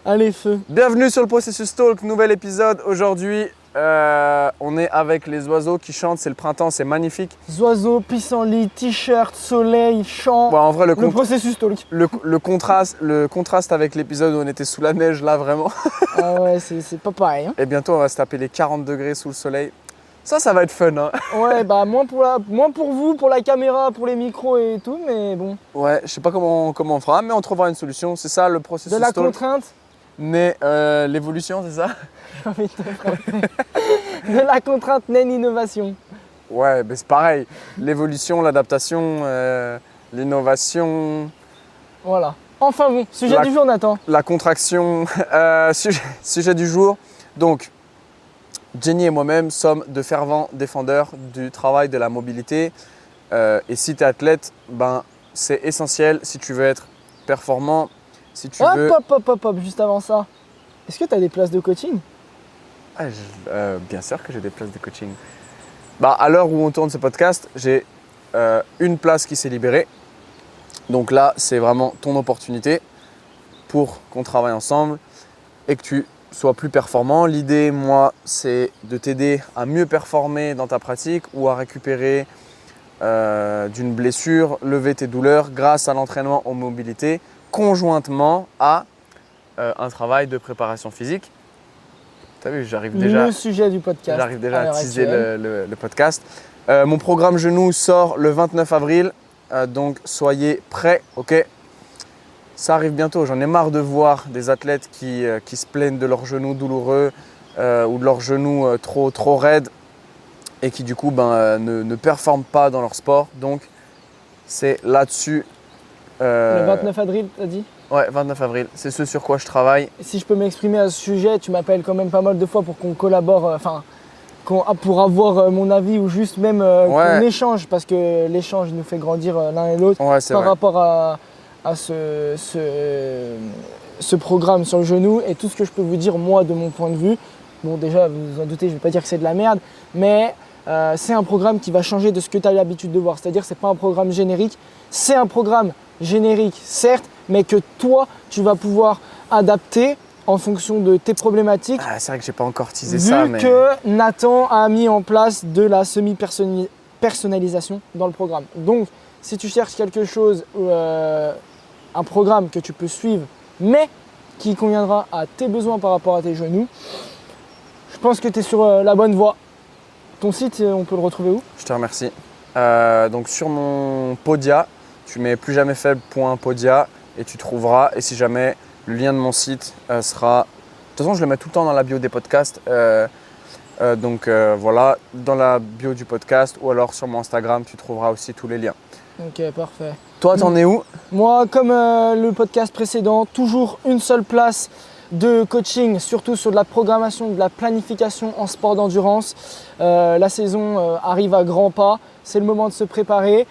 Allez, feu. Bienvenue sur le Processus Talk, nouvel épisode. Aujourd'hui, on est avec les oiseaux qui chantent, c'est le printemps, c'est magnifique. Oiseaux, pissenlit, t-shirt, soleil, chant. Bon, en vrai, Le processus talk. le contraste avec l'épisode où on était sous la neige, là, vraiment. Ah ouais, c'est pas pareil. Hein. Et bientôt, on va se taper les 40 degrés sous le soleil. Ça va être fun, hein. Ouais, bah moins pour vous, pour la caméra, pour les micros et tout, mais bon. Ouais, je sais pas comment on fera, mais on trouvera une solution. C'est ça, le Processus De la Talk. contrainte. Mais l'évolution, c'est ça? J'ai envie de te frapper. De la contrainte naît l'innovation. Ouais, mais c'est pareil. L'évolution, l'adaptation, l'innovation, Voilà. Enfin bon, sujet du jour, Nathan. la contraction. Sujet du jour. Donc, Jenny et moi-même sommes de fervents défendeurs du travail de la mobilité. Et si tu es athlète, ben, c'est essentiel si tu veux être performant. Si tu veux... Hop, juste avant ça. Est-ce que tu as des places de coaching? Bien sûr que j'ai des places de coaching. Bah, à l'heure où on tourne ce podcast, j'ai une place qui s'est libérée. Donc là, c'est vraiment ton opportunité pour qu'on travaille ensemble et que tu sois plus performant. L'idée, moi, c'est de t'aider à mieux performer dans ta pratique ou à récupérer d'une blessure, lever tes douleurs grâce à l'entraînement en mobilité conjointement à un travail de préparation physique. Tu as vu, j'arrive déjà, Le sujet du podcast. à teaser le podcast. Mon programme genou sort le 29 avril, donc soyez prêts, ok? Ça arrive bientôt, j'en ai marre de voir des athlètes qui se plaignent de leurs genoux douloureux ou de leurs genoux trop raides et qui du coup ne performent pas dans leur sport. Donc c'est là-dessus. Le 29 avril, t'as dit? Ouais, 29 avril, c'est ce sur quoi je travaille. Si je peux m'exprimer à ce sujet, tu m'appelles quand même pas mal de fois pour qu'on collabore, pour avoir mon avis ou juste même qu'on échange, parce que l'échange nous fait grandir l'un et l'autre par rapport à ce programme sur le genou. Et tout ce que je peux vous dire, moi, de mon point de vue, bon déjà, vous vous en doutez, je ne vais pas dire que c'est de la merde, mais c'est un programme qui va changer de ce que tu as l'habitude de voir. C'est-à-dire que ce n'est pas un programme générique, c'est un programme générique, certes, mais que toi, tu vas pouvoir adapter en fonction de tes problématiques. Ah, c'est vrai que j'ai pas encore teasé ça, mais... Vu que Nathan a mis en place de la semi-personnalisation dans le programme. Donc, si tu cherches quelque chose, un programme que tu peux suivre, mais qui conviendra à tes besoins par rapport à tes genoux, je pense que tu es sur la bonne voie. Ton site, on peut le retrouver où? Je te remercie. Donc sur mon Podia, tu mets plusjamaisfaible.podia et tu trouveras. Et si jamais, le lien de mon site sera... De toute façon, je le mets tout le temps dans la bio des podcasts. Voilà, dans la bio du podcast ou alors sur mon Instagram, tu trouveras aussi tous les liens. Ok, parfait. Toi, t'en es où? Moi, comme le podcast précédent, toujours une seule place de coaching, surtout sur de la programmation, de la planification en sport d'endurance. La saison arrive à grands pas, c'est le moment de se préparer.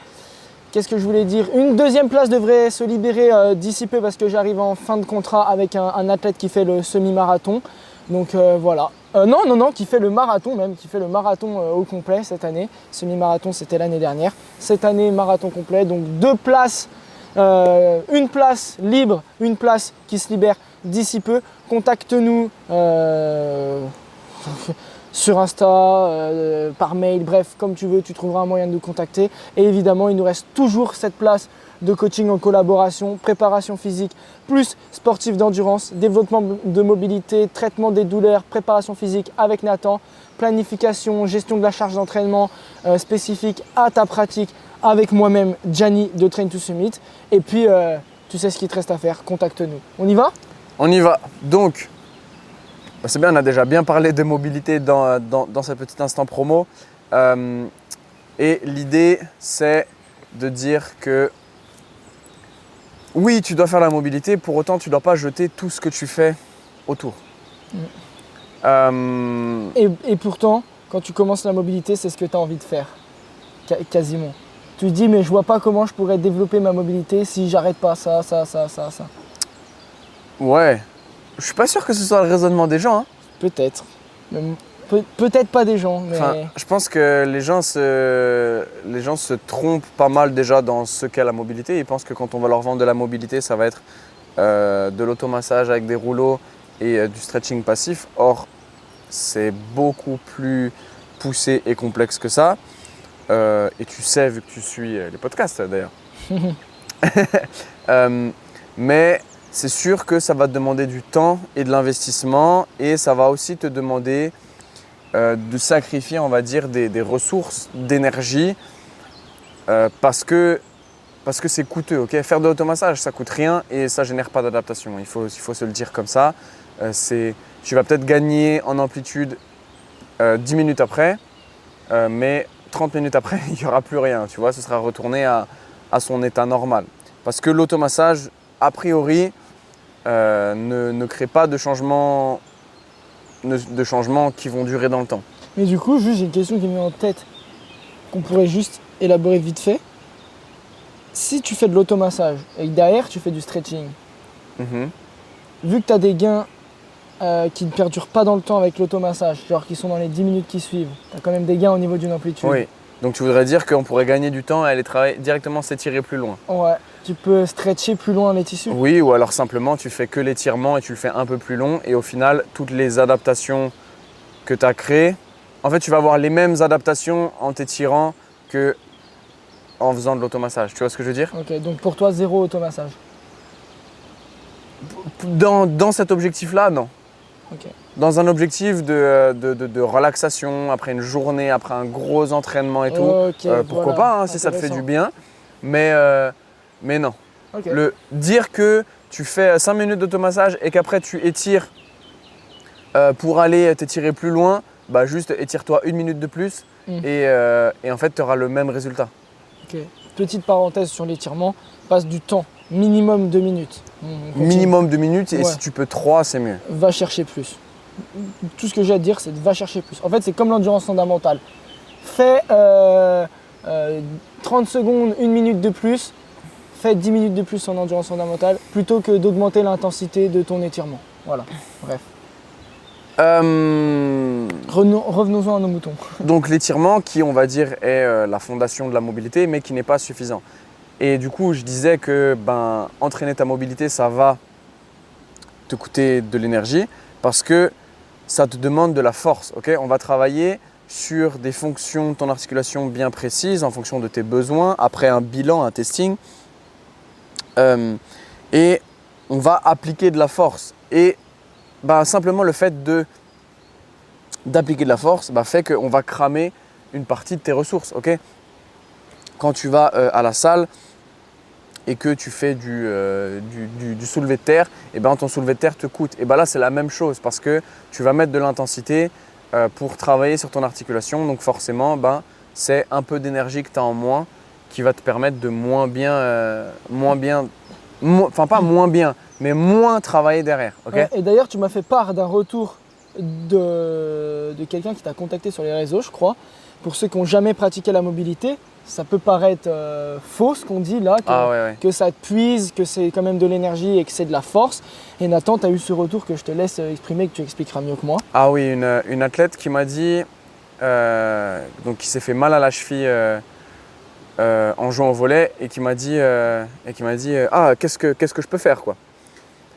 Qu'est-ce que je voulais dire? Une deuxième place devrait se libérer d'ici peu parce que j'arrive en fin de contrat avec un athlète qui fait le semi-marathon. Donc voilà. Non, qui fait le marathon même, qui fait le marathon au complet cette année. Semi-marathon, c'était l'année dernière. Cette année, marathon complet. Donc deux places, une place libre, une place qui se libère d'ici peu. Contacte-nous sur Insta, par mail, bref, comme tu veux, tu trouveras un moyen de nous contacter. Et évidemment, il nous reste toujours cette place de coaching en collaboration, préparation physique, plus sportif d'endurance, développement de mobilité, traitement des douleurs, préparation physique avec Nathan, planification, gestion de la charge d'entraînement spécifique à ta pratique avec moi-même, Gianni de Train to Summit. Et puis, tu sais ce qu'il te reste à faire, contacte-nous. On y va? On y va. Donc, c'est bien, on a déjà bien parlé de mobilité dans ce petit instant promo. Et l'idée, c'est de dire que oui, tu dois faire la mobilité, pour autant, tu ne dois pas jeter tout ce que tu fais autour. Et pourtant, quand tu commences la mobilité, c'est ce que tu as envie de faire, quasiment. Tu te dis, mais je vois pas comment je pourrais développer ma mobilité si j'arrête pas ça. Ouais, je suis pas sûr que ce soit le raisonnement des gens. Hein. Peut-être. Peut-être pas des gens, mais... Enfin, je pense que les gens se trompent pas mal déjà dans ce qu'est la mobilité. Ils pensent que quand on va leur vendre de la mobilité, ça va être de l'automassage avec des rouleaux et du stretching passif. Or, c'est beaucoup plus poussé et complexe que ça. Et tu sais, vu que tu suis les podcasts d'ailleurs. Mais c'est sûr que ça va te demander du temps et de l'investissement et ça va aussi te demander de sacrifier, on va dire, des ressources d'énergie parce que c'est coûteux. Okay, faire de l'automassage, ça coûte rien et ça ne génère pas d'adaptation. Il faut se le dire comme ça. Tu vas peut-être gagner en amplitude 10 minutes après, mais 30 minutes après, il n'y aura plus rien. Tu vois, ce sera retourné à son état normal. Parce que l'automassage, a priori, ne crée pas de changements qui vont durer dans le temps. Mais du coup, juste j'ai une question qui me vient en tête, qu'on pourrait juste élaborer vite fait. Si tu fais de l'automassage et que derrière tu fais du stretching, vu que tu as des gains qui ne perdurent pas dans le temps avec l'automassage, genre qui sont dans les 10 minutes qui suivent, tu as quand même des gains au niveau d'une amplitude. Oui, donc tu voudrais dire qu'on pourrait gagner du temps et aller travailler directement s'étirer plus loin. Ouais, tu peux stretcher plus loin les tissus. Oui, ou alors simplement tu fais que l'étirement et tu le fais un peu plus long et au final, toutes les adaptations que tu as créées, en fait tu vas avoir les mêmes adaptations en t'étirant que en faisant de l'automassage. Tu vois ce que je veux dire? Ok, donc pour toi, zéro automassage. Dans cet objectif-là, non. Okay. Dans un objectif de relaxation, après une journée, après un gros entraînement et tout, pourquoi pas, hein, si ça te fait du bien, mais non. Okay. Dire que tu fais 5 minutes d'automassage et qu'après tu étires pour aller t'étirer plus loin, bah juste étire-toi 1 minute de plus et en fait tu auras le même résultat. Ok. Petite parenthèse sur l'étirement, passe du temps, minimum 2 minutes. Minimum 2 minutes et si tu peux 3, c'est mieux. Va chercher plus. Tout ce que j'ai à te dire, c'est va chercher plus. En fait, c'est comme l'endurance fondamentale. Fais 30 secondes, 1 minute de plus, fais 10 minutes de plus en endurance fondamentale plutôt que d'augmenter l'intensité de ton étirement. Voilà, bref. Revenons-en à nos moutons. Donc l'étirement qui, on va dire, est la fondation de la mobilité, mais qui n'est pas suffisant. Et du coup, je disais que entraîner ta mobilité, ça va te coûter de l'énergie parce que ça te demande de la force. Okay, on va travailler sur des fonctions de ton articulation bien précises en fonction de tes besoins, après un bilan, un testing. Et on va appliquer de la force. Et simplement le fait d'appliquer de la force fait qu'on va cramer une partie de tes ressources. Okay, quand tu vas à la salle et que tu fais du soulevé de terre, et ton soulevé de terre te coûte. Et là, c'est la même chose parce que tu vas mettre de l'intensité pour travailler sur ton articulation. Donc forcément, c'est un peu d'énergie que tu as en moins qui va te permettre de pas moins bien, mais moins travailler derrière. Okay, et d'ailleurs, tu m'as fait part d'un retour de quelqu'un qui t'a contacté sur les réseaux, je crois. Pour ceux qui n'ont jamais pratiqué la mobilité, ça peut paraître faux ce qu'on dit là, que ça te puise, que c'est quand même de l'énergie et que c'est de la force. Et Nathan, tu as eu ce retour que je te laisse exprimer, que tu expliqueras mieux que moi. Ah oui, une athlète qui m'a dit, qui s'est fait mal à la cheville en jouant au volley et qui m'a dit, qu'est-ce que je peux faire quoi.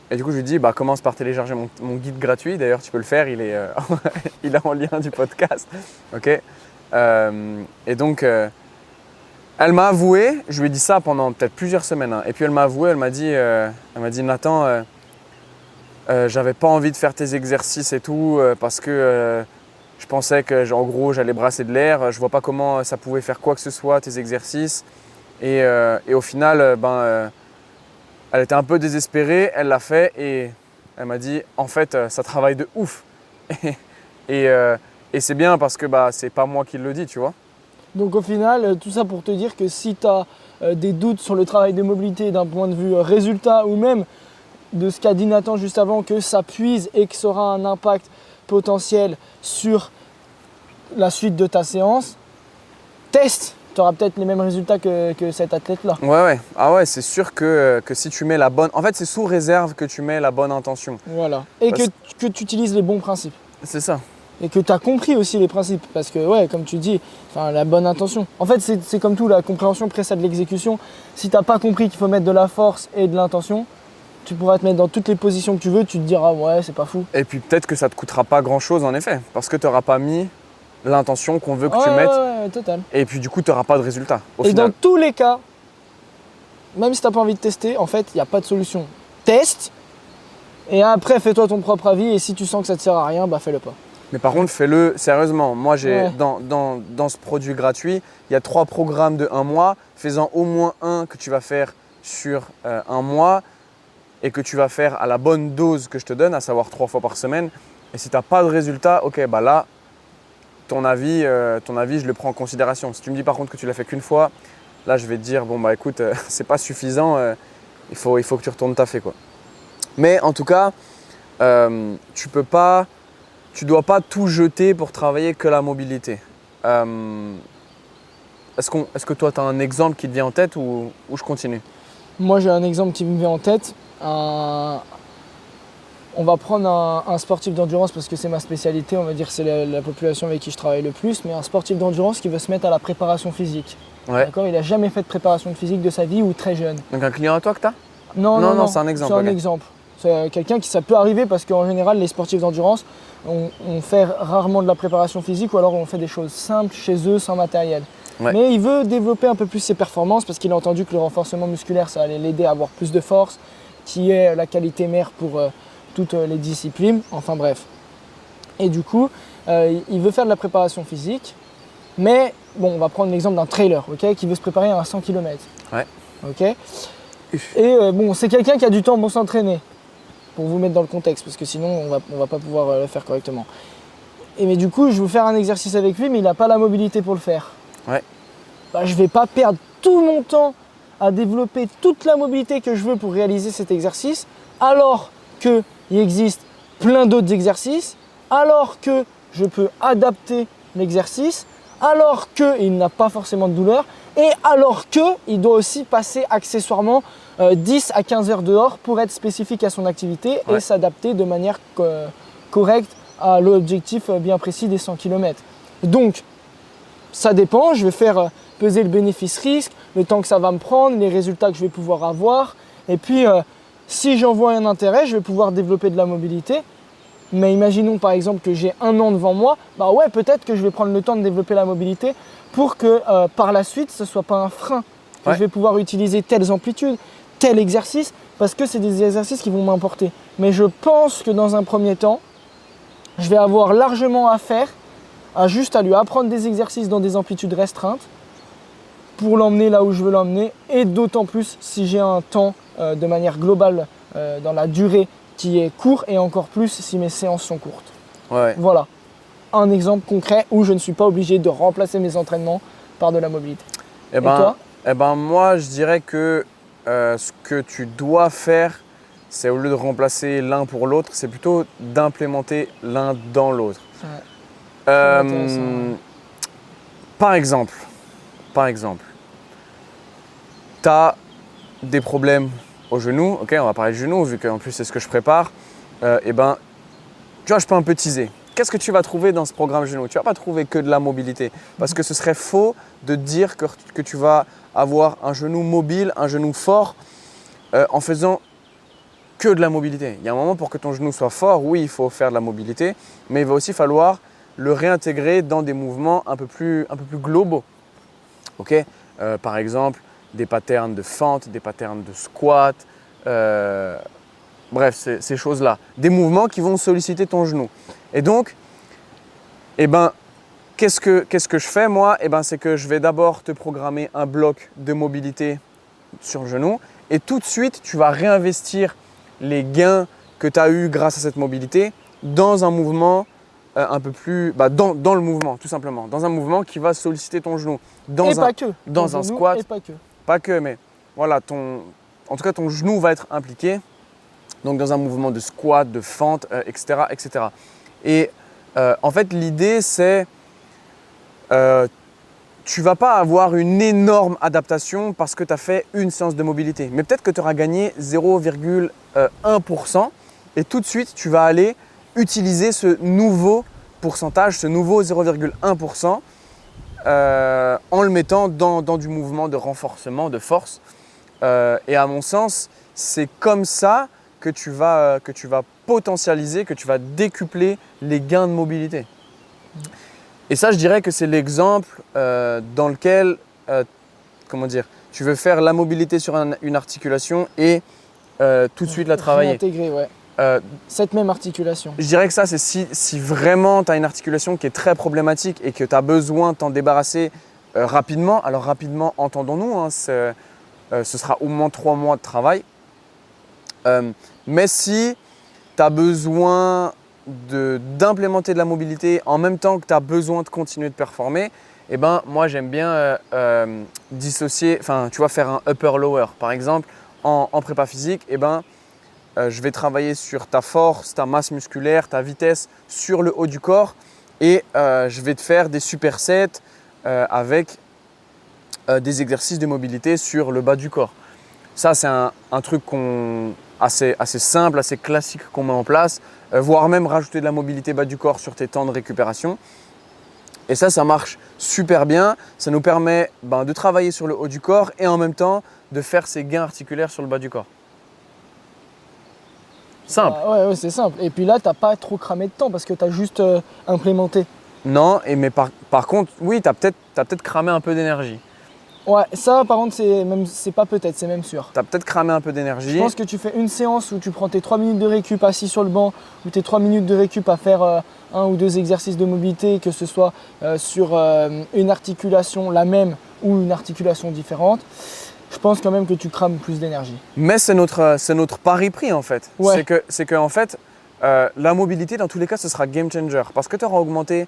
Et du coup, je lui dis, commence par télécharger mon guide gratuit. D'ailleurs, tu peux le faire, il est en lien du podcast. Okay, et donc, elle m'a avoué, je lui ai dit ça pendant peut-être plusieurs semaines, et puis elle m'a avoué, elle m'a dit Nathan, j'avais pas envie de faire tes exercices et tout parce que je pensais que en gros j'allais brasser de l'air, je vois pas comment ça pouvait faire quoi que ce soit tes exercices et au final elle était un peu désespérée, elle l'a fait et elle m'a dit en fait ça travaille de ouf et c'est bien parce que c'est pas moi qui le dis, tu vois. Donc au final, tout ça pour te dire que si tu as des doutes sur le travail de mobilité d'un point de vue résultat ou même de ce qu'a dit Nathan juste avant, que ça puise et que ça aura un impact potentiel sur la suite de ta séance, teste, tu auras peut-être les mêmes résultats que cet athlète-là. Ouais. Ah ouais, c'est sûr que si tu mets la bonne... En fait, c'est sous réserve que tu mets la bonne intention. Voilà. Et que tu utilises les bons principes. C'est ça. Et que tu as compris aussi les principes, parce que comme tu dis, la bonne intention. En fait, c'est comme tout, la compréhension précède l'exécution. Si tu n'as pas compris qu'il faut mettre de la force et de l'intention, Tu pourras te mettre dans toutes les positions que tu veux, tu te diras ouais, c'est pas fou. Et puis peut-être que ça te coûtera pas grand-chose en effet, parce que tu n'auras pas mis l'intention qu'on veut que tu mettes. Ouais, total. Et puis du coup, tu n'auras pas de résultat au Et final. dans tous les cas, même si tu n'as pas envie de tester, en fait, il n'y a pas de solution. Teste, et après, fais-toi ton propre avis, et si tu sens que ça ne te sert à rien, bah fais-le pas. Mais par contre, fais-le sérieusement. Moi, Ouais. dans ce produit gratuit, il y a 3 programmes de 1 mois. Fais-en au moins un que tu vas faire sur 1 mois et que tu vas faire à la bonne dose que je te donne, à savoir 3 fois par semaine. Et si tu n'as pas de résultat, ok, bah là, ton avis, je le prends en considération. Si tu me dis par contre que tu l'as fait qu'une fois, là, je vais te dire, bon, bah écoute, c'est pas suffisant, il faut que tu retournes taffer, quoi. Mais en tout cas, tu dois pas tout jeter pour travailler que la mobilité. Est-ce que toi, tu as un exemple qui te vient en tête ou je continue? Moi, j'ai un exemple qui me vient en tête. On va prendre un sportif d'endurance parce que c'est ma spécialité, on va dire que c'est la population avec qui je travaille le plus, mais un sportif d'endurance qui veut se mettre à la préparation physique. Ouais. D'accord, il n'a jamais fait de préparation physique de sa vie ou très jeune. Donc un client à toi que tu as? Non, c'est un exemple. C'est un ok. exemple. C'est quelqu'un qui ça peut arriver parce qu'en général, les sportifs d'endurance, on fait rarement de la préparation physique ou alors on fait des choses simples chez eux sans matériel. Ouais. Mais il veut développer un peu plus ses performances parce qu'il a entendu que le renforcement musculaire, ça allait l'aider à avoir plus de force, qui est la qualité mère pour toutes les disciplines. Enfin bref. Et du coup, il veut faire de la préparation physique, mais bon, on va prendre l'exemple d'un trailer, ok, qui veut se préparer à un 100 km. Ouais. Ok. Et bon, c'est quelqu'un qui a du temps pour s'entraîner, pour vous mettre dans le contexte, parce que sinon on va pas pouvoir le faire correctement. Mais du coup, je veux faire un exercice avec lui, mais il n'a pas la mobilité pour le faire. Ouais. Bah, je ne vais pas perdre tout mon temps à développer toute la mobilité que je veux pour réaliser cet exercice, alors qu'il existe plein d'autres exercices, alors que je peux adapter l'exercice, alors qu'il n'a pas forcément de douleur, et alors qu'il doit aussi passer accessoirement 10 à 15 heures dehors pour être spécifique à son activité et Ouais. s'adapter de manière correcte à l'objectif bien précis des 100 km. Donc, ça dépend, je vais faire peser le bénéfice-risque, le temps que ça va me prendre, les résultats que je vais pouvoir avoir. Et puis, si j'en vois un intérêt, je vais pouvoir développer de la mobilité. Mais imaginons par exemple que j'ai 1 an devant moi, bah ouais, peut-être que je vais prendre le temps de développer la mobilité pour que par la suite, ce ne soit pas un frein. Que Ouais. je vais pouvoir utiliser telles amplitudes, tel exercice, parce que c'est des exercices qui vont m'importer. Mais je pense que dans un premier temps, je vais avoir largement à faire juste à lui apprendre des exercices dans des amplitudes restreintes pour l'emmener là où je veux l'emmener, et d'autant plus si j'ai un temps de manière globale dans la durée qui est court, et encore plus si mes séances sont courtes. Ouais. Voilà, un exemple concret où je ne suis pas obligé de remplacer mes entraînements par de la mobilité. Et toi? moi, je dirais que ce que tu dois faire, c'est au lieu de remplacer l'un pour l'autre, c'est plutôt d'implémenter l'un dans l'autre. Ouais. Intéressant, ouais. Par exemple, tu as des problèmes au genou, ok, on va parler de genou, vu qu'en plus c'est ce que je prépare, tu vois, je peux un peu teaser. Qu'est-ce que tu vas trouver dans ce programme genou? Tu ne vas pas trouver que de la mobilité, parce que ce serait faux de dire que tu vas avoir un genou mobile, un genou fort, en faisant que de la mobilité. Il y a un moment pour que ton genou soit fort, oui, il faut faire de la mobilité, mais il va aussi falloir le réintégrer dans des mouvements un peu plus globaux. Okay, par exemple, des patterns de fente, des patterns de squat, bref, ces choses-là. Des mouvements qui vont solliciter ton genou. Et donc, qu'est-ce que je fais moi? C'est que je vais d'abord te programmer un bloc de mobilité sur le genou, et tout de suite, tu vas réinvestir les gains que tu as eus grâce à cette mobilité dans un mouvement un peu plus… dans le mouvement, tout simplement. Dans un mouvement qui va solliciter ton genou. Pas que. Dans Ton un genou squat. Et pas que. Pas que, mais voilà, en tout cas, ton genou va être impliqué. Donc dans un mouvement de squat, de fente, etc., etc. Et en fait, l'idée, c'est… tu ne vas pas avoir une énorme adaptation parce que tu as fait une séance de mobilité. Mais peut-être que tu auras gagné 0,1% et tout de suite, tu vas aller utiliser ce nouveau pourcentage, ce nouveau 0,1% en le mettant dans du mouvement de renforcement, de force. Et à mon sens, c'est comme ça que tu vas potentialiser, que tu vas décupler les gains de mobilité. Et ça, je dirais que c'est l'exemple dans lequel tu veux faire la mobilité sur une articulation et tout de suite la travailler. Intégrer, ouais. Cette même articulation. Je dirais que ça, c'est si vraiment tu as une articulation qui est très problématique et que tu as besoin de t'en débarrasser rapidement. Alors rapidement, entendons-nous, hein, ce sera au moins 3 mois de travail. Mais si tu as besoin d'implémenter de la mobilité en même temps que tu as besoin de continuer de performer, eh ben, moi j'aime bien dissocier, tu vois, faire un upper-lower. Par exemple, en prépa physique, eh ben, je vais travailler sur ta force, ta masse musculaire, ta vitesse sur le haut du corps et je vais te faire des supersets avec des exercices de mobilité sur le bas du corps. Ça, c'est un truc assez simple, assez classique qu'on met en place, voire même rajouter de la mobilité bas du corps sur tes temps de récupération. Et ça marche super bien. Ça nous permet de travailler sur le haut du corps et en même temps de faire ces gains articulaires sur le bas du corps. Simple. Ouais, c'est simple. Et puis là, tu n'as pas trop cramé de temps parce que tu as juste implémenté. Non, mais par contre, oui, tu as peut-être cramé un peu d'énergie. Ouais, ça par contre, c'est pas peut-être, c'est même sûr. Tu as peut-être cramé un peu d'énergie. Je pense que tu fais une séance où tu prends tes 3 minutes de récup assis sur le banc ou tes 3 minutes de récup à faire 1 ou 2 exercices de mobilité, que ce soit sur une articulation la même ou une articulation différente. Je pense quand même que tu crames plus d'énergie. Mais c'est notre pari pris en fait. Ouais. C'est que en fait, la mobilité dans tous les cas, ce sera game changer parce que tu auras augmenté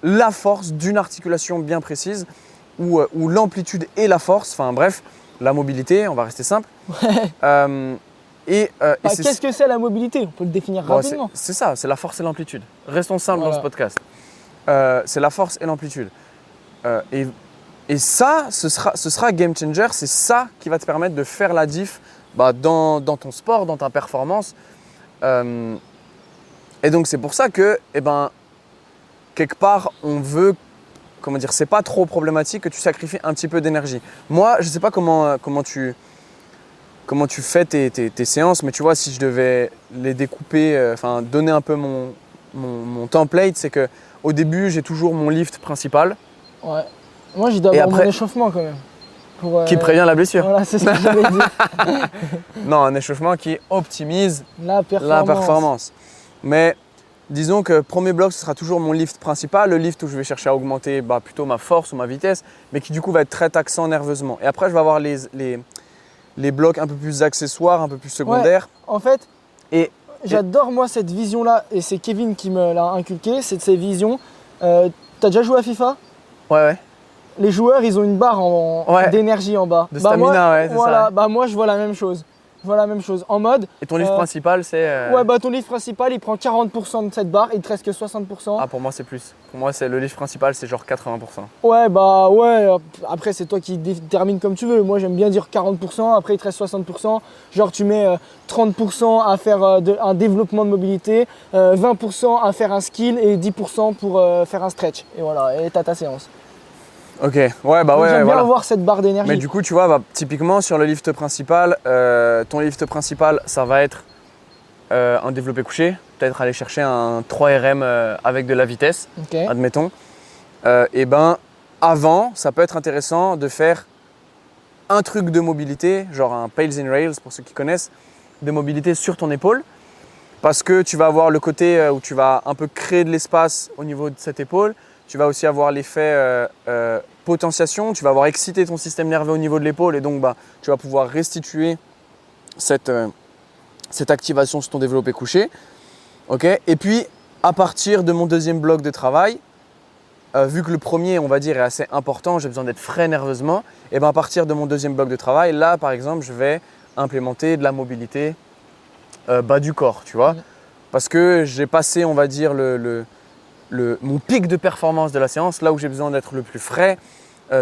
la force d'une articulation bien précise ou l'amplitude et la force. Enfin bref, la mobilité, on va rester simple. Ouais. Qu'est-ce que c'est la mobilité? On peut le définir rapidement. C'est ça, c'est la force et l'amplitude. Restons simples dans ce podcast. C'est la force et l'amplitude. Et ça, ce sera game changer. C'est ça qui va te permettre de faire la diff dans ton sport, dans ta performance. Et donc, c'est pour ça que, quelque part, on veut, c'est pas trop problématique que tu sacrifies un petit peu d'énergie. Moi, je ne sais pas comment tu fais tes séances, mais tu vois, si je devais les découper, donner un peu mon template, c'est qu'au début, j'ai toujours mon lift principal. Ouais. Moi, j'ai d'abord mon échauffement quand même. Qui prévient la blessure. Voilà, c'est ce que j'avais dit. Non, un échauffement qui optimise la performance. Mais disons que premier bloc, ce sera toujours mon lift principal, le lift où je vais chercher à augmenter plutôt ma force ou ma vitesse, mais qui du coup va être très taxant nerveusement. Et après, je vais avoir les blocs un peu plus accessoires, un peu plus secondaires. Ouais, en fait, j'adore moi cette vision-là, et c'est Kevin qui me l'a inculqué, c'est de ces visions. T'as déjà joué à FIFA? Ouais. Les joueurs, ils ont une barre d'énergie en bas. De stamina, c'est ça. Moi, je vois la même chose. En mode. Et ton livre principal, c'est. Ouais, ton livre principal, il prend 40% de cette barre, il te reste que 60%. Ah, pour moi, c'est plus. Pour moi, le livre principal, c'est genre 80%. Ouais. Après, c'est toi qui détermines comme tu veux. Moi, j'aime bien dire 40%, après, il te reste 60%. Genre, tu mets 30% à faire un développement de mobilité, 20% à faire un skill et 10% pour faire un stretch. Et voilà, et t'as ta séance. Ok, j'aime bien avoir cette barre d'énergie. Mais du coup, tu vois, typiquement sur le lift principal, ton lift principal, ça va être un développé couché, peut-être aller chercher un 3RM avec de la vitesse, admettons. Avant, ça peut être intéressant de faire un truc de mobilité, genre un Pales and Rails pour ceux qui connaissent, de mobilité sur ton épaule. Parce que tu vas avoir le côté où tu vas un peu créer de l'espace au niveau de cette épaule. Tu vas aussi avoir l'effet potentiation, tu vas avoir excité ton système nerveux au niveau de l'épaule et donc tu vas pouvoir restituer cette activation sur ton développé couché. Okay. Et puis, à partir de mon deuxième bloc de travail, vu que le premier, on va dire, est assez important, j'ai besoin d'être frais nerveusement, et à partir de mon deuxième bloc de travail, là, par exemple, je vais implémenter de la mobilité bas du corps, tu vois. Parce que j'ai passé, on va dire, mon pic de performance de la séance, là où j'ai besoin d'être le plus frais.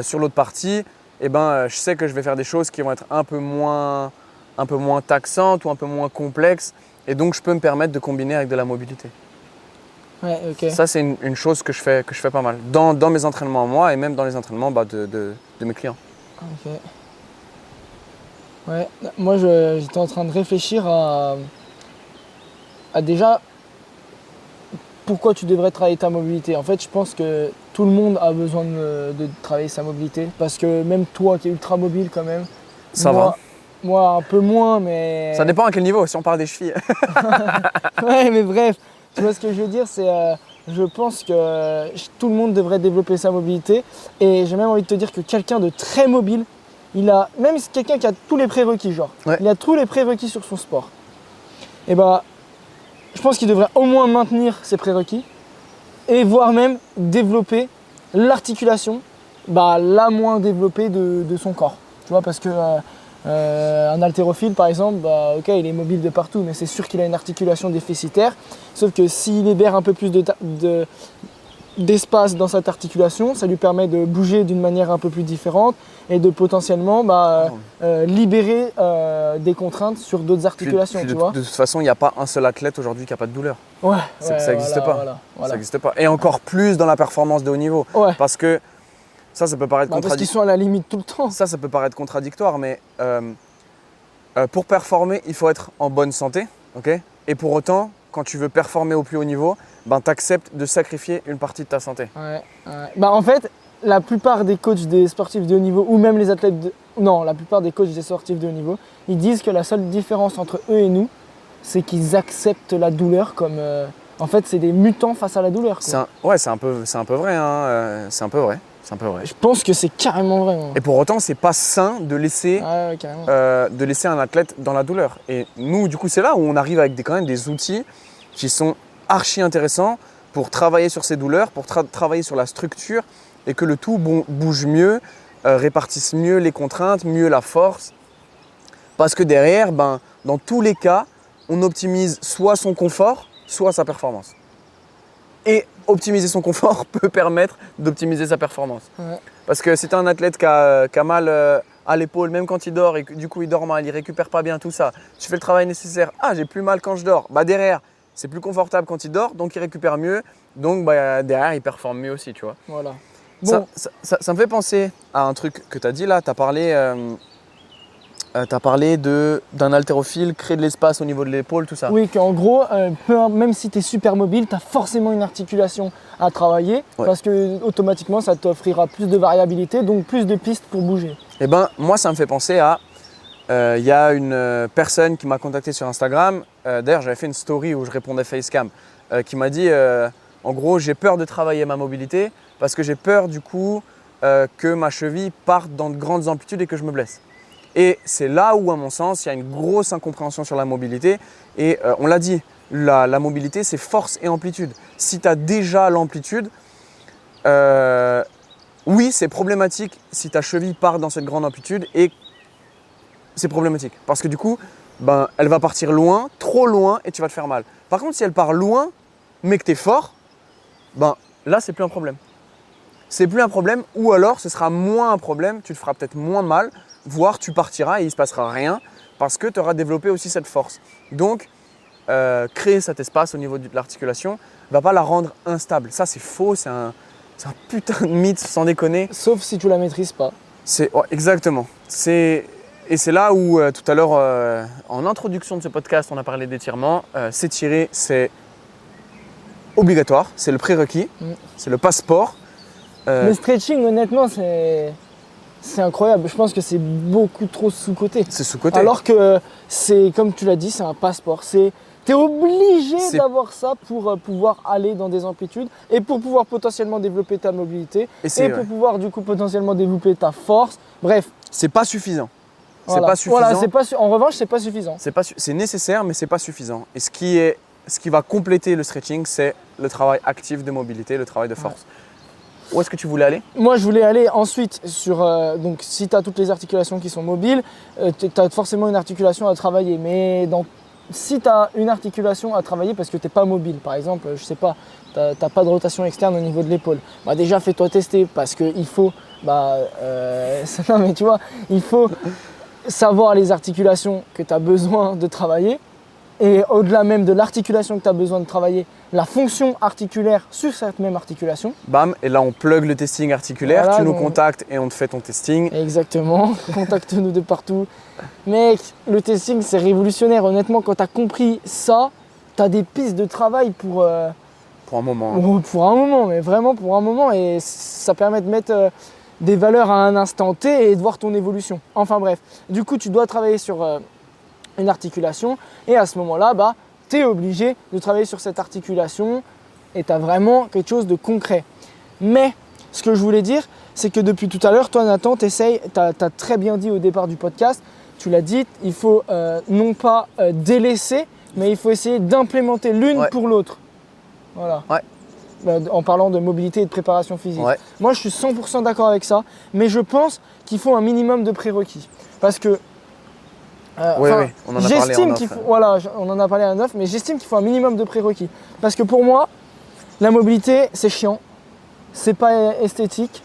Sur l'autre partie, je sais que je vais faire des choses qui vont être un peu moins taxantes ou un peu moins complexes. Et donc, je peux me permettre de combiner avec de la mobilité. Ouais, ok. Ça, c'est une chose que je fais pas mal dans mes entraînements à moi et même dans les entraînements de mes clients. Ok. Ouais, moi j'étais en train de réfléchir à déjà pourquoi tu devrais travailler ta mobilité. En fait, je pense que tout le monde a besoin de travailler sa mobilité parce que même toi qui es ultra mobile quand même, Ça moi, moi un peu moins, mais. va. Ça dépend à quel niveau, si on parle des chevilles. Ouais, mais bref, tu vois ce que je veux dire, c'est je pense que tout le monde devrait développer sa mobilité et j'ai même envie de te dire que quelqu'un de très mobile, même quelqu'un qui a tous les prérequis, genre, Ouais. il a tous les prérequis sur son sport. Et bah, je pense qu'il devrait au moins maintenir ses prérequis et voire même développer l'articulation, la moins développée de son corps. Tu vois, parce que un haltérophile, par exemple, ok, il est mobile de partout, mais c'est sûr qu'il a une articulation déficitaire. Sauf que s'il libère un peu plus d'espace dans cette articulation, ça lui permet de bouger d'une manière un peu plus différente et de potentiellement libérer des contraintes sur d'autres articulations. Puis tu vois. de toute façon, il n'y a pas un seul athlète aujourd'hui qui n'a pas de douleur. Ouais, Ça n'existe pas. voilà. Ça n'existe pas. Et encore plus dans la performance de haut niveau. Ouais. Parce que ça peut paraître Parce qu'ils contradictoire. sont à la limite tout le temps. Ça peut paraître contradictoire, mais pour performer, il faut être en bonne santé. Okay, et pour autant, quand tu veux performer au plus haut niveau, tu acceptes de sacrifier une partie de ta santé. Ouais. En fait, la plupart des coachs des sportifs de haut niveau, ou même les athlètes la plupart des coachs des sportifs de haut niveau, ils disent que la seule différence entre eux et nous, c'est qu'ils acceptent la douleur comme... en fait, c'est des mutants face à la douleur. Quoi. C'est un peu vrai. Hein, c'est un peu vrai. Je pense que c'est carrément vrai. Et pour autant, c'est pas sain de laisser, de laisser un athlète dans la douleur. Et nous, du coup, c'est là où on arrive avec quand même des outils qui sont archi intéressants pour travailler sur ces douleurs, pour travailler sur la structure et que le tout bouge mieux, répartisse mieux les contraintes, mieux la force. Parce que derrière, dans tous les cas, on optimise soit son confort, soit sa performance. Et optimiser son confort peut permettre d'optimiser sa performance. Ouais. Parce que si tu as un athlète qui a mal à l'épaule, même quand il dort, et que du coup il dort mal, il récupère pas bien tout ça, tu fais le travail nécessaire, j'ai plus mal quand je dors, derrière c'est plus confortable quand il dort, donc il récupère mieux, donc derrière il performe mieux aussi, tu vois. Voilà. Bon. Ça me fait penser à un truc que tu as dit là, tu as parlé d'un haltérophile, créer de l'espace au niveau de l'épaule, tout ça. Oui, qu'en gros, même si tu es super mobile, tu as forcément une articulation à travailler parce que automatiquement ça t'offrira plus de variabilité, donc plus de pistes pour bouger. Eh moi ça me fait penser à, il y a une personne qui m'a contacté sur Instagram, d'ailleurs j'avais fait une story où je répondais facecam, qui m'a dit en gros j'ai peur de travailler ma mobilité parce que j'ai peur du coup que ma cheville parte dans de grandes amplitudes et que je me blesse. Et c'est là où, à mon sens, il y a une grosse incompréhension sur la mobilité. Et on l'a dit, la mobilité, c'est force et amplitude. Si tu as déjà l'amplitude, oui, c'est problématique si ta cheville part dans cette grande amplitude. Et c'est problématique. Parce que du coup, elle va partir loin, trop loin, et tu vas te faire mal. Par contre, si elle part loin, mais que tu es fort, là, c'est plus un problème. C'est plus un problème, ou alors ce sera moins un problème, tu te feras peut-être moins mal, voire tu partiras et il ne se passera rien parce que tu auras développé aussi cette force. Donc, créer cet espace au niveau de l'articulation ne va pas la rendre instable. Ça, c'est faux, c'est un putain de mythe, sans déconner. Sauf si tu la maîtrises pas. Exactement. Et c'est là où, tout à l'heure, en introduction de ce podcast, on a parlé d'étirement. S'étirer, c'est obligatoire, c'est le prérequis, c'est le passeport. Le stretching, honnêtement, c'est incroyable. Je pense que c'est beaucoup trop sous-coté. C'est sous-coté. Alors que c'est, comme tu l'as dit, c'est un passeport. Tu es obligé d'avoir ça pour pouvoir aller dans des amplitudes et pour pouvoir potentiellement développer ta mobilité et pour pouvoir du coup potentiellement développer ta force. Bref. C'est pas suffisant. Voilà. C'est pas suffisant. Voilà, en revanche, c'est pas suffisant. C'est nécessaire, mais c'est pas suffisant. Et ce qui va compléter le stretching, c'est le travail actif de mobilité, le travail de force. Ouais. Où est-ce que tu voulais aller ? Moi, je voulais aller ensuite sur… donc, si tu as toutes les articulations qui sont mobiles, tu as forcément une articulation à travailler. Mais si tu as une articulation à travailler parce que tu n'es pas mobile, par exemple, je sais pas, tu n'as pas de rotation externe au niveau de l'épaule, déjà, fais-toi tester parce qu'il faut… non, mais tu vois, il faut savoir les articulations que tu as besoin de travailler et au-delà même de l'articulation que tu as besoin de travailler, la fonction articulaire sur cette même articulation. Bam, et là on plug le testing articulaire, Voilà, tu nous donc- contactes et on te fait ton testing. Exactement, contacte-nous de partout. Mec, le testing c'est révolutionnaire. Honnêtement, quand tu as compris ça, tu as des pistes de travail Pour un moment. pour un moment, mais vraiment pour un moment. Et ça permet de mettre des valeurs à un instant T et de voir ton évolution. Enfin bref, du coup tu dois travailler sur une articulation et à ce moment-là, bah, tu es obligé de travailler sur cette articulation et tu as vraiment quelque chose de concret. Mais ce que je voulais dire, c'est que depuis tout à l'heure, toi Nathan, tu as très bien dit au départ du podcast, tu l'as dit, il faut non pas délaisser, mais il faut essayer d'implémenter l'une Ouais. pour l'autre. Voilà. Ouais. En parlant de mobilité et de préparation physique. Ouais. Moi, je suis 100% d'accord avec ça, mais je pense qu'il faut un minimum de prérequis. Parce que Oui, enfin, oui, on en a parlé en j'estime off. qu'il faut, voilà, on en a parlé à 9, mais j'estime qu'il faut un minimum de prérequis. Parce que pour moi, la mobilité, c'est chiant, c'est pas esthétique.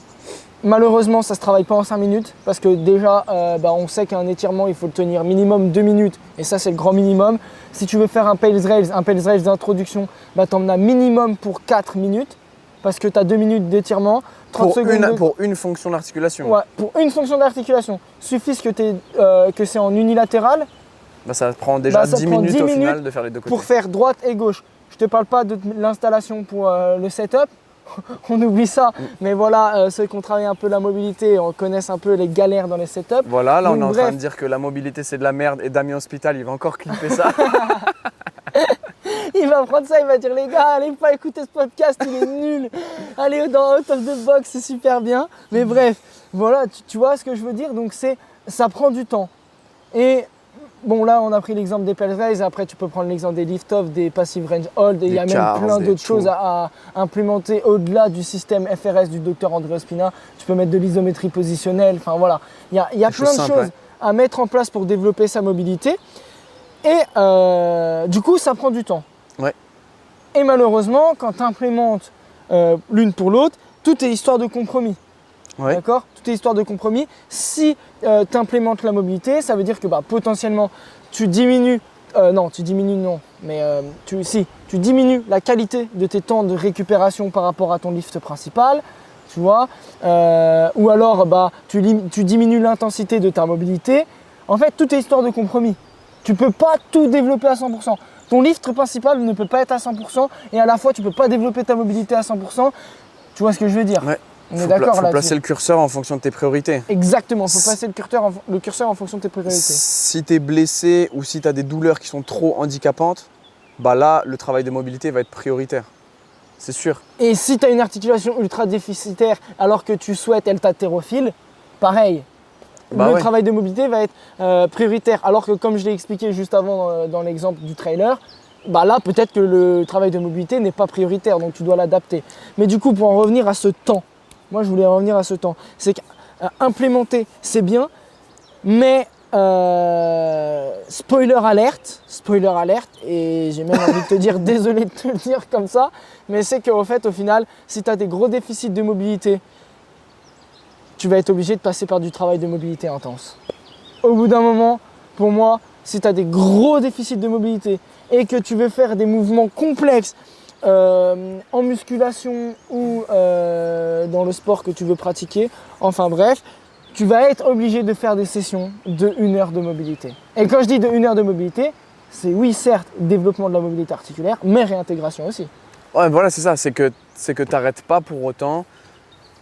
Malheureusement, ça se travaille pas en 5 minutes parce que déjà, on sait qu'un étirement, il faut le tenir minimum 2 minutes et ça, c'est le grand minimum. Si tu veux faire un Pales Rails d'introduction, tu en as minimum pour 4 minutes parce que tu as 2 minutes d'étirement, 30 secondes Pour une fonction d'articulation. Ouais, pour une fonction d'articulation. Suffit que c'est en unilatéral Bah, ça prend déjà ça 10 prend minutes 10 au minutes final de faire les deux côtés. pour faire droite et gauche. Je te parle pas de l'installation pour le setup, on oublie ça. Mais voilà, ceux qui ont travaillé un peu la mobilité, on connaissent un peu les galères dans les setups. Voilà, là on est Donc, en train bref. de dire que la mobilité c'est de la merde et Damien Hospital il va encore clipper ça. Il va prendre ça, il va dire les gars, allez pas écouter ce podcast, il est nul. Allez dans Out of the Box, c'est super bien. Mais bref, voilà, tu vois ce que je veux dire. Donc ça prend du temps. Et bon, là on a pris l'exemple des Pell Raise, après tu peux prendre l'exemple des lift-off, des passive range hold, et il y a Des même cars, plein des d'autres choses tout. à implémenter au-delà du système FRS du docteur André Ospina. Tu peux mettre de l'isométrie positionnelle, enfin voilà. Il y a Des plein choses de simples, choses ouais. à mettre en place pour développer sa mobilité. Et du coup, ça prend du temps. Ouais. Et malheureusement, quand tu implémentes l'une pour l'autre, tout est histoire de compromis. Ouais. D'accord ? Tout est histoire de compromis. Si tu implémentes la mobilité, ça veut dire que potentiellement tu diminues, tu diminues la qualité de tes temps de récupération par rapport à ton lift principal, tu vois, ou alors tu diminues l'intensité de ta mobilité. En fait, tout est histoire de compromis. Tu ne peux pas tout développer à 100%. Ton lift principal ne peut pas être à 100% et à la fois tu ne peux pas développer ta mobilité à 100%. Tu vois ce que je veux dire ? Ouais. On est Faut d'accord là-dessus. placer le curseur en fonction de tes priorités. Exactement, il faut passer le curseur en fonction de tes priorités. Si tu es blessé ou si tu as des douleurs qui sont trop handicapantes, là le travail de mobilité va être prioritaire. C'est sûr. Et si tu as une articulation ultra déficitaire alors que tu souhaites être haltérophile, pareil. Le Ouais. travail de mobilité va être prioritaire. Alors que comme je l'ai expliqué juste avant dans l'exemple du trailer, là peut-être que le travail de mobilité n'est pas prioritaire, donc tu dois l'adapter. Mais du coup, pour en revenir à ce temps, moi je voulais en revenir à ce temps, c'est qu'implémenter c'est bien, mais spoiler alerte, et j'ai même envie de te dire, désolé de te le dire comme ça, mais c'est qu'au fait, au final, si tu as des gros déficits de mobilité, tu vas être obligé de passer par du travail de mobilité intense. Au bout d'un moment, pour moi, si tu as des gros déficits de mobilité et que tu veux faire des mouvements complexes en musculation ou dans le sport que tu veux pratiquer, enfin bref, tu vas être obligé de faire des sessions de 1 heure de mobilité. Et quand je dis de 1 heure de mobilité, c'est oui certes développement de la mobilité articulaire, mais réintégration aussi. Ouais, voilà, c'est ça, c'est que tu n'arrêtes pas pour autant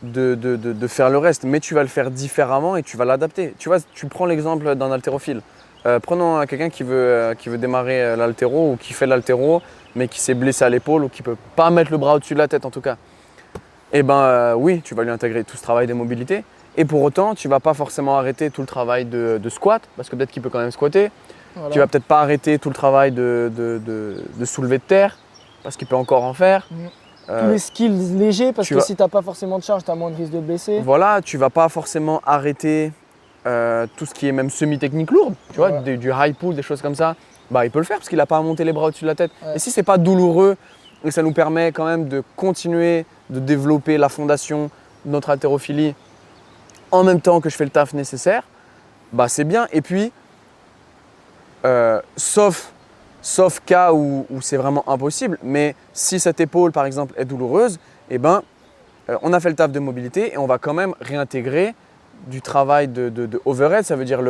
de faire le reste, mais tu vas le faire différemment et tu vas l'adapter. Tu vois, tu prends l'exemple d'un haltérophile. Prenons quelqu'un qui veut démarrer l'haltéro ou qui fait l'haltéro, mais qui s'est blessé à l'épaule ou qui ne peut pas mettre le bras au-dessus de la tête en tout cas. Et oui, tu vas lui intégrer tout ce travail de mobilité. Et pour autant, tu ne vas pas forcément arrêter tout le travail de squat, parce que peut-être qu'il peut quand même squatter. Voilà. Tu ne vas peut-être pas arrêter tout le travail de soulever de terre, parce qu'il peut encore en faire. Tous les skills légers, parce tu que vas- si tu n'as pas forcément de charge, tu as moins de risque de blesser. Voilà, tu ne vas pas forcément arrêter tout ce qui est même semi-technique lourde, tu vois, Ouais. du high pull, des choses comme ça. Il peut le faire parce qu'il n'a pas à monter les bras au-dessus de la tête. Ouais. Et si c'est pas douloureux, et ça nous permet quand même de continuer de développer la fondation de notre haltérophilie en même temps que je fais le taf nécessaire, c'est bien. Et puis, sauf sauf cas où c'est vraiment impossible. Mais si cette épaule, par exemple, est douloureuse, eh ben, on a fait le taf de mobilité et on va quand même réintégrer du travail de overhead, ça veut dire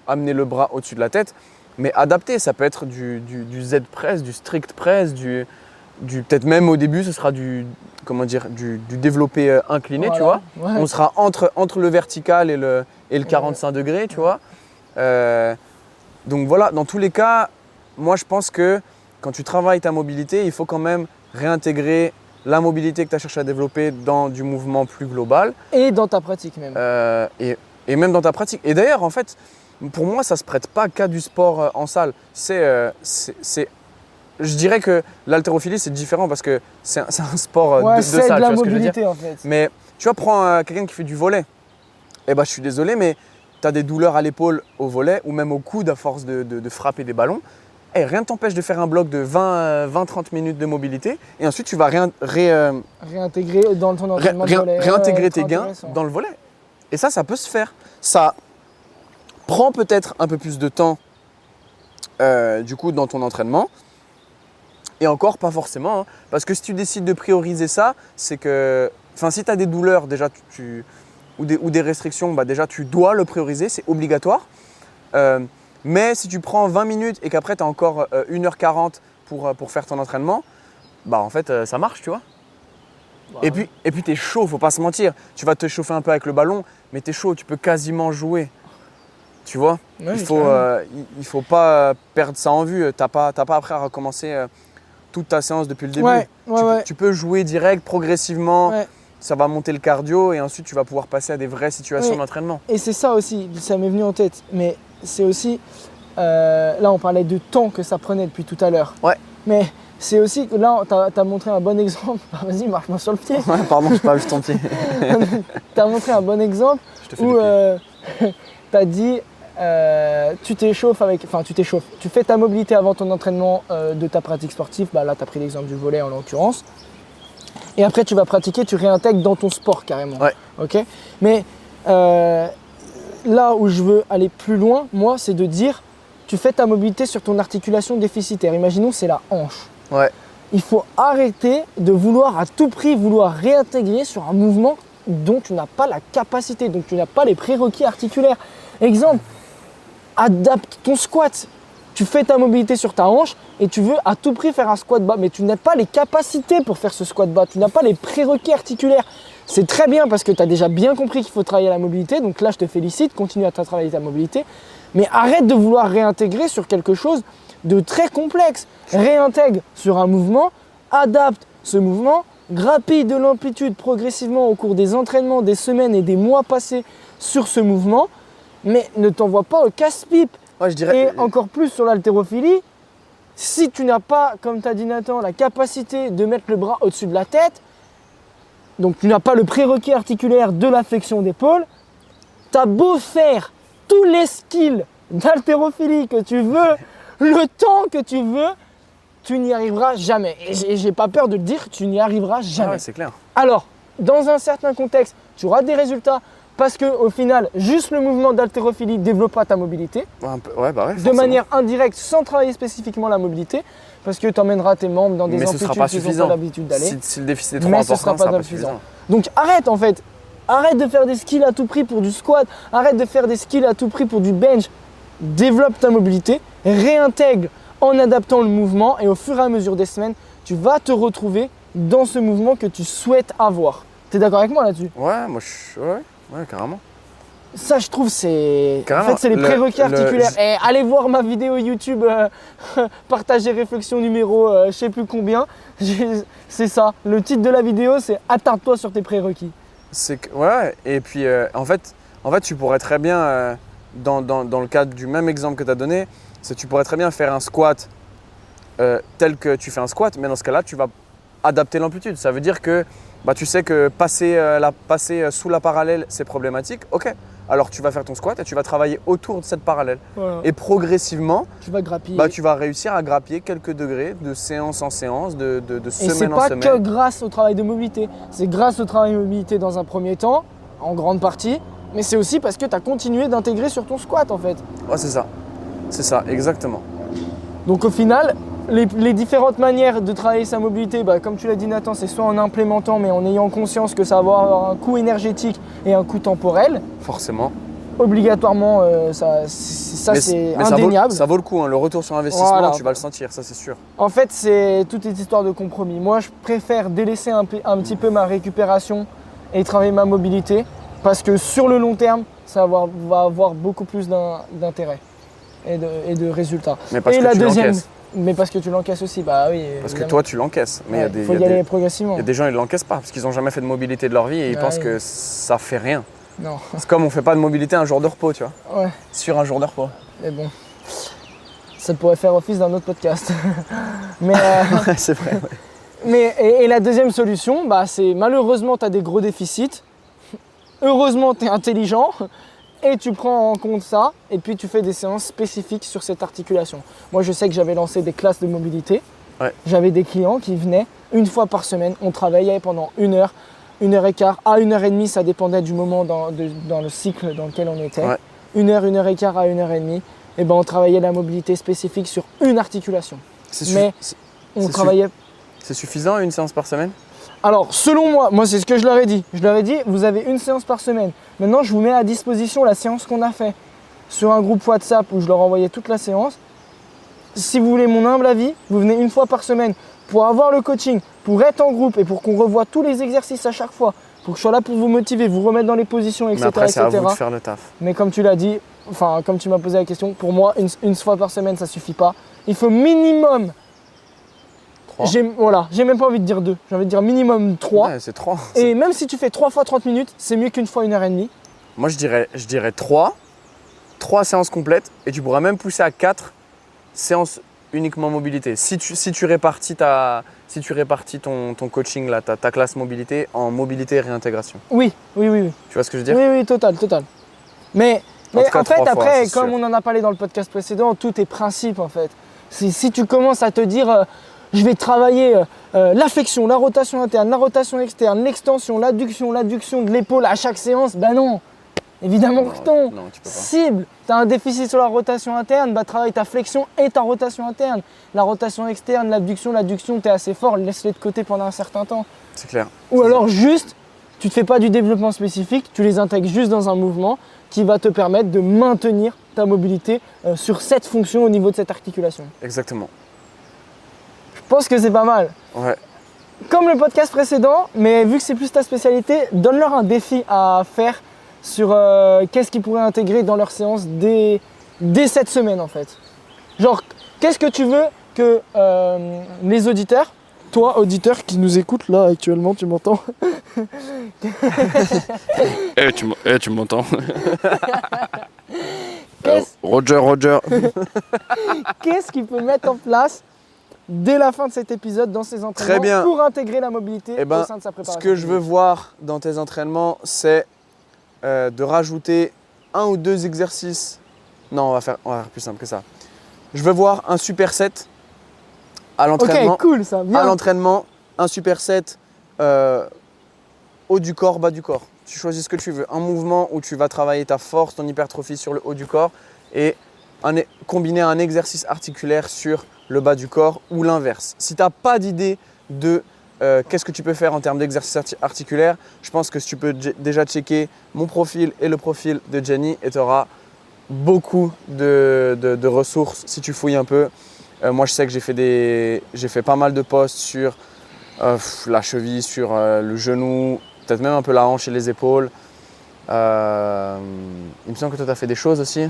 amener le bras au-dessus de la tête, mais adapté. Ça peut être du Z-press, du strict press, peut-être même au début, ce sera du développé incliné, Voilà, tu vois. ouais. On sera entre le vertical et le 45 degrés, tu vois. Donc voilà, dans tous les cas, moi je pense que quand tu travailles ta mobilité, il faut quand même réintégrer la mobilité que tu as cherché à développer dans du mouvement plus global. Et dans ta pratique même. Et même dans ta pratique. Et d'ailleurs, en fait, pour moi, ça ne se prête pas qu'à du sport en salle. Je dirais que l'haltérophilie, c'est différent parce que c'est un sport de c'est salle. de la tu vois ce que je veux dire. mobilité en fait. Mais tu vois, prends quelqu'un qui fait du volley. Eh ben, je suis désolé, mais tu as des douleurs à l'épaule au volley ou même au coude à force de frapper des ballons. Et rien ne t'empêche de faire un bloc de 20-30 minutes de mobilité et ensuite tu vas réintégrer dans ton entraînement de volley. réintégrer tes gains dans le volley. Et ça peut se faire. Ça prend peut-être un peu plus de temps du coup dans ton entraînement. Et encore pas forcément. Hein, parce que si tu décides de prioriser ça, c'est que… Enfin, si tu as des douleurs déjà ou des restrictions, bah déjà tu dois le prioriser, c'est obligatoire. Mais si tu prends 20 minutes et qu'après tu as encore 1h40 pour faire ton entraînement, bah en fait ça marche, tu vois. Wow. Et puis tu es chaud, faut pas se mentir. Tu vas te chauffer un peu avec le ballon, mais tu es chaud, tu peux quasiment jouer. Tu vois, ouais, il faut pas perdre ça en vue. T'as pas après à recommencer toute ta séance depuis le début. Tu peux jouer direct, progressivement. Ouais. Ça va monter le cardio et ensuite tu vas pouvoir passer à des vraies situations d'entraînement. Et c'est ça aussi, ça m'est venu en tête. Mais c'est aussi, là on parlait de temps que ça prenait depuis tout à l'heure. Ouais. Mais c'est aussi que là, tu as montré un bon exemple. Vas-y, marche-moi sur le pied. Ouais, pardon, je n'ai pas vu ton pied. Tu as montré un bon exemple où tu as dit, tu t'échauffes tu fais ta mobilité avant ton entraînement de ta pratique sportive. Bah, là, tu as pris l'exemple du volley en l'occurrence. Et après, tu vas pratiquer, tu réintègres dans ton sport carrément. Ouais. Okay, mais là où je veux aller plus loin, moi, c'est de dire, tu fais ta mobilité sur ton articulation déficitaire. Imaginons, c'est la hanche. Ouais. Il faut arrêter de vouloir à tout prix réintégrer sur un mouvement dont tu n'as pas la capacité, dont tu n'as pas les prérequis articulaires. Exemple, adapte ton squat. Tu fais ta mobilité sur ta hanche et tu veux à tout prix faire un squat bas, mais tu n'as pas les capacités pour faire ce squat bas, tu n'as pas les prérequis articulaires. C'est très bien parce que tu as déjà bien compris qu'il faut travailler la mobilité, donc là je te félicite, continue à travailler ta mobilité, mais arrête de vouloir réintégrer sur quelque chose de très complexe. Réintègre sur un mouvement, adapte ce mouvement, grappille de l'amplitude progressivement au cours des entraînements, des semaines et des mois passés sur ce mouvement, mais ne t'envoie pas au casse-pipe. Ouais, je dirais... Et encore plus sur l'haltérophilie, si tu n'as pas, comme tu as dit Nathan, la capacité de mettre le bras au-dessus de la tête, donc tu n'as pas le prérequis articulaire de la flexion d'épaule, tu as beau faire tous les skills d'haltérophilie que tu veux, le temps que tu veux, tu n'y arriveras jamais. Et j'ai pas peur de le dire, tu n'y arriveras jamais. Ah ouais, c'est clair. Alors, dans un certain contexte, tu auras des résultats parce qu'au final, juste le mouvement d'haltérophilie développera ta mobilité. Ouais, bah ouais, de manière indirecte, sans travailler spécifiquement la mobilité, parce que tu emmèneras tes membres dans des amplitudes qu'ils n'ont pas l'habitude d'aller. Si le déficit est trop important, ce sera pas suffisant. Donc arrête en fait. Arrête de faire des skills à tout prix pour du squat. Arrête de faire des skills à tout prix pour du bench. Développe ta mobilité, réintègre en adaptant le mouvement et au fur et à mesure des semaines, tu vas te retrouver dans ce mouvement que tu souhaites avoir. Tu es d'accord avec moi là-dessus? Ouais, moi ouais, carrément. Ça, je trouve, c'est les prérequis articulaires. Et allez voir ma vidéo YouTube, partager réflexion numéro je sais plus combien. C'est ça. Le titre de la vidéo, c'est attarde-toi sur tes prérequis. Ouais, et puis en fait, tu pourrais très bien, dans le cadre du même exemple que tu as donné, tu pourrais très bien faire un squat tel que tu fais un squat, mais dans ce cas-là, tu vas adapter l'amplitude. Ça veut dire que tu sais que passer sous la parallèle, c'est problématique. Ok, alors tu vas faire ton squat et tu vas travailler autour de cette parallèle. Voilà. Et progressivement, tu vas grappiller. Tu vas réussir à grappiller quelques degrés de séance en séance, de semaine en semaine. Et c'est pas que grâce au travail de mobilité. C'est grâce au travail de mobilité dans un premier temps, en grande partie, mais c'est aussi parce que tu as continué d'intégrer sur ton squat en fait. Ouais, c'est ça. C'est ça, exactement. Donc au final, les différentes manières de travailler sa mobilité, comme tu l'as dit Nathan, c'est soit en implémentant mais en ayant conscience que ça va avoir un coût énergétique et un coût temporel. Forcément. Obligatoirement, ça c'est indéniable. Ça vaut le coup, hein. Le retour sur investissement, voilà. Tu vas le sentir, ça c'est sûr. En fait, c'est toute une histoire de compromis. Moi, je préfère délaisser un petit peu ma récupération et travailler ma mobilité parce que sur le long terme, ça va avoir beaucoup plus d'intérêt et de résultats. Mais parce que tu l'encaisses. Mais parce que tu l'encaisses aussi, bah oui. Parce que toi tu l'encaisses. Mais il faut y aller progressivement. Il y a des gens qui ne l'encaissent pas parce qu'ils n'ont jamais fait de mobilité de leur vie et ils pensent que ça fait rien. Non. C'est comme on fait pas de mobilité un jour de repos, tu vois. Ouais. Sur un jour de repos. Mais bon, ça pourrait faire office d'un autre podcast. Mais c'est vrai. Ouais. Mais et la deuxième solution, c'est malheureusement tu as des gros déficits. Heureusement tu es intelligent et tu prends en compte ça et puis tu fais des séances spécifiques sur cette articulation. Moi je sais que j'avais lancé des classes de mobilité. Ouais. J'avais des clients qui venaient une fois par semaine. On travaillait pendant 1 heure. 1h15 à 1h30, ça dépendait du moment dans le cycle dans lequel on était. Ouais. 1 heure, 1h15 à 1h30, et on travaillait la mobilité spécifique sur une articulation. Travaillait. C'est suffisant une séance par semaine? Alors, selon moi c'est ce que je leur ai dit. Je leur ai dit, vous avez une séance par semaine. Maintenant, je vous mets à disposition la séance qu'on a fait sur un groupe WhatsApp où je leur envoyais toute la séance. Si vous voulez mon humble avis, vous venez une fois par semaine pour avoir le coaching, pour être en groupe et pour qu'on revoie tous les exercices à chaque fois, pour que je sois là pour vous motiver, vous remettre dans les positions, etc. Mais après, c'est à vous de faire le taf. Mais comme tu l'as dit, comme tu m'as posé la question, pour moi, une fois par semaine, ça suffit pas. Il faut minimum 3. J'ai même pas envie de dire 2, j'ai envie de dire minimum 3. Ouais, c'est 3. Et même si tu fais 3 fois 30 minutes, c'est mieux qu'une fois 1h30. Moi, je dirais 3 séances complètes et tu pourras même pousser à 4 séances uniquement mobilité. Si tu répartis ton coaching, là, ta classe mobilité en mobilité et réintégration. Oui. Tu vois ce que je veux dire? Oui, total. Mais en fait, après, comme on en a parlé dans le podcast précédent, tout est principe en fait. Si tu commences à te dire, je vais travailler la flexion, la rotation interne, la rotation externe, l'extension, l'adduction de l'épaule à chaque séance, non. Évidemment que non. Non, tu peux pas. Cible, tu as un déficit sur la rotation interne, travaille ta flexion et ta rotation interne. La rotation externe, l'abduction, tu es assez fort, laisse-les de côté pendant un certain temps. C'est clair. Ou alors juste, tu ne te fais pas du développement spécifique, tu les intègres juste dans un mouvement qui va te permettre de maintenir ta mobilité sur cette fonction au niveau de cette articulation. Exactement. Je pense que c'est pas mal. Ouais. Comme le podcast précédent, mais vu que c'est plus ta spécialité, donne-leur un défi à faire sur qu'est-ce qu'ils pourraient intégrer dans leur séance dès cette semaine en fait. Genre, qu'est-ce que tu veux que les auditeurs, toi auditeur qui nous écoute là actuellement, tu m'entends? Tu m'entends? Roger. Qu'est-ce qu'il peut mettre en place dès la fin de cet épisode dans ses entraînements pour intégrer la mobilité au sein de sa préparation? Ce que je veux voir dans tes entraînements, c'est de rajouter 1 ou 2 exercices. Non, on va faire plus simple que ça. Je veux voir un superset à l'entraînement. Ok, cool ça, bien. À l'entraînement, un superset haut du corps, bas du corps. Tu choisis ce que tu veux. Un mouvement où tu vas travailler ta force, ton hypertrophie sur le haut du corps et combiner un exercice articulaire sur le bas du corps ou l'inverse. Si tu n'as pas d'idée de qu'est-ce que tu peux faire en termes d'exercice articulaire, je pense que tu peux déjà checker mon profil et le profil de Jenny et tu auras beaucoup de ressources si tu fouilles un peu. Moi, je sais que j'ai fait pas mal de posts sur la cheville, sur le genou, peut-être même un peu la hanche et les épaules. Il me semble que toi, tu as fait des choses aussi.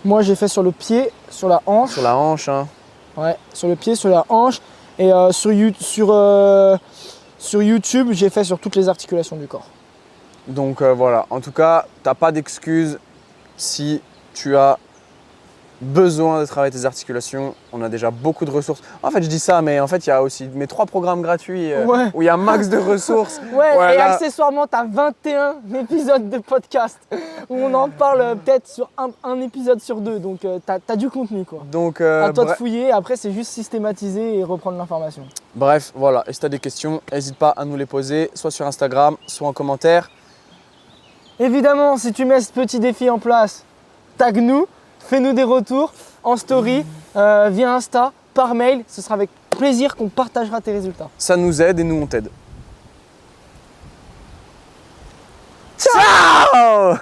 Moi, j'ai fait sur le pied, sur la hanche. Sur la hanche, hein. Ouais, sur le pied, sur la hanche. Et sur YouTube, j'ai fait sur toutes les articulations du corps. Donc voilà, en tout cas, tu n'as pas d'excuse si tu as besoin de travailler tes articulations. On a déjà beaucoup de ressources. En fait, je dis ça, mais en fait, il y a aussi mes 3 programmes gratuits où il y a max de ressources. Ouais, et accessoirement, tu as 21 épisodes de podcast où on en parle peut-être sur un épisode sur 2. Donc, tu as du contenu, quoi. Donc, à toi de fouiller. Après, c'est juste systématiser et reprendre l'information. Bref, voilà. Et si tu as des questions, n'hésite pas à nous les poser, soit sur Instagram, soit en commentaire. Évidemment, si tu mets ce petit défi en place, tag-nous. Fais-nous des retours en story via Insta, par mail. Ce sera avec plaisir qu'on partagera tes résultats. Ça nous aide et nous on t'aide. Ciao